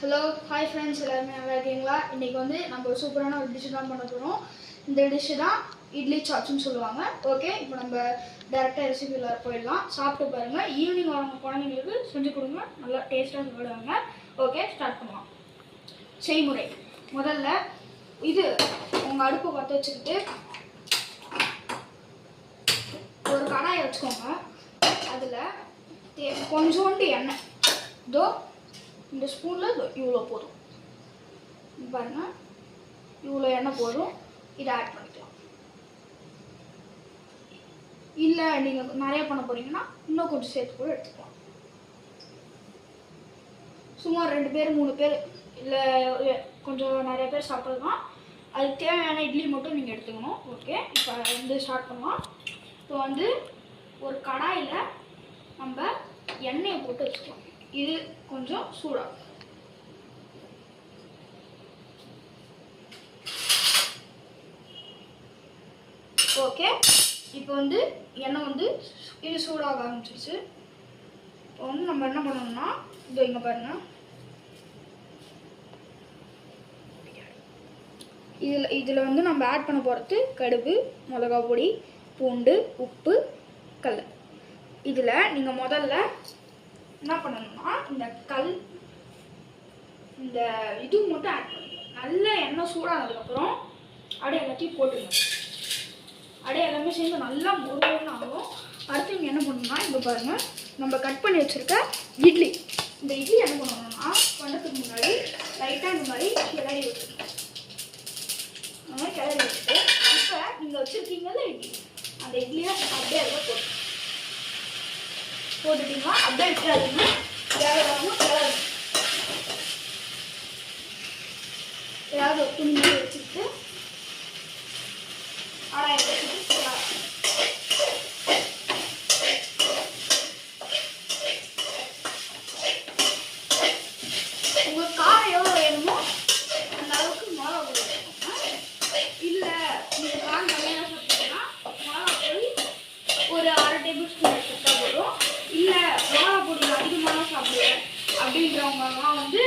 Hello hi friends, எல்லாருமே நல்லா இருக்கீங்களா? இன்றைக்கி வந்து நம்ம சூப்பரான ஒரு டிஷ்ஷு தான் பண்ண போகிறோம். இந்த டிஷ்ஷு தான் இட்லி சாப்ஸ்ன்னு சொல்லுவாங்க. ஓகே, இப்போ நம்ம டேரெக்டாக ரெசிபியில் போயிடலாம். சாப்பிட்டு பாருங்கள். ஈவினிங் அவங்க குழந்தைங்களுக்கு செஞ்சு கொடுங்க, நல்லா டேஸ்ட்டாக சாப்பிடுவாங்க. ஓகே, ஸ்டார்ட் பண்ணலாம். செய்முறை: முதல்ல இது உங்கள் அடுப்பை பற்ற வச்சுக்கிட்டு ஒரு கடாயை வச்சுக்கோங்க. அதில் கொஞ்சோண்டு எண்ணெய், இதோ இந்த ஸ்பூனில் இவ்வளோ போதும். பாருங்கள், இவ்வளோ எண்ணெய் போதும். இதை ஆட் பண்ணிக்கலாம். இல்லை நீங்கள் நிறையா பண்ண போகிறீங்கன்னா இன்னும் கொஞ்சம் சேர்த்து கூட எடுத்துக்கலாம். சும்மா 2 பேர் 3 பேர் இல்லை கொஞ்சம் நிறைய பேர் சாப்பிட்லாம். அதுக்கு தேவையான இட்லி மட்டும் நீங்கள் எடுத்துக்கணும். ஓகே, இப்போ வந்து ஸ்டார்ட் பண்ணலாம். இப்போ வந்து ஒரு கடாயில் நம்ம எண்ணெயை போட்டு வச்சுக்கலாம். இது கொஞ்சம் சூடாகும். ஓகே, இப்போ வந்து எண்ணெய் வந்து இது சூடாக ஆரம்பிச்சிருச்சு. இப்போ வந்து நம்ம என்ன பண்ணணும்னா, இதோ இங்கே பாருங்கள், இதில் வந்து நம்ம ஆட் பண்ண போகிறது கடுகு, மிளகா பொடி, பூண்டு, உப்பு, கடலை. இதில் நீங்கள் முதல்ல என்ன பண்ணணும்னா, இந்த இது மட்டும் ஆட் பண்ணுங்க. நல்ல எண்ணெய் சூடானதுக்கப்புறம் அப்படியே எல்லாத்தையும் போட்டுங்க. அப்படியே எல்லாமே சேர்ந்து நல்லா மொறுமொறுன்னு ஆகும். அடுத்து நீங்கள் என்ன பண்ணணும்னா, இப்போ பாருங்கள், நம்ம கட் பண்ணி வச்சுருக்க இட்லி, இந்த இட்லி என்ன பண்ணணும்னா பண்ணுறதுக்கு முன்னாடி லைட்டாக இந்த மாதிரி கிளறி வச்சுருக்கோம். அந்த மாதிரி கிளறி வச்சுட்டு இப்போ நீங்கள் வச்சுருக்கீங்கல்ல இட்லி, அந்த இட்லியை அப்படியே அதில் போட்டுட்டீங்கன்னா அப்படியே விட்டுறாதுங்க. ஏதாவது ஒரு துணி மாதிரி வச்சுட்டு ஆடாயம் வச்சுட்டு உங்களுக்கு காரம் எவ்வளோ வேணுமோ அந்த அளவுக்கு மிளகா பொடி வச்சுக்கோங்க. இல்லை நீங்கள் காரம் கம்மியாக சாப்பிட்டீங்கன்னா மிளகா பொடி ஒரு 1/2 டேபிள் ஸ்பூன் எடுத்துக்கிட்டா போதும். இல்லை மிளகா பொடி அதிகமாக சாப்பிடுவேன் அப்படின்றவங்கலாம் வந்து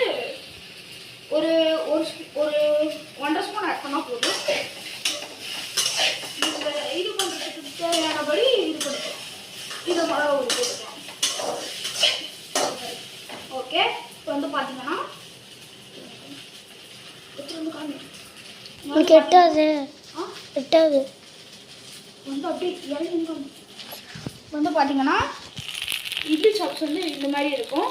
ஒரு 1.5 ஸ்பூன் ஆட் பண்ணால் போதும். நீங்கள் இது பண்ணுறதுக்கு தேவையானபடி இது பண்ணிக்கலாம். இதை மிளகா பொடி போட்டுக்கலாம். ஓகே, இப்போ வந்து பார்த்தீங்கன்னா வந்து அப்படியே இறங்கி வந்து பார்த்தீங்கன்னா இட்லி சாப்ஸ் வந்து இந்த மாதிரி இருக்கும்.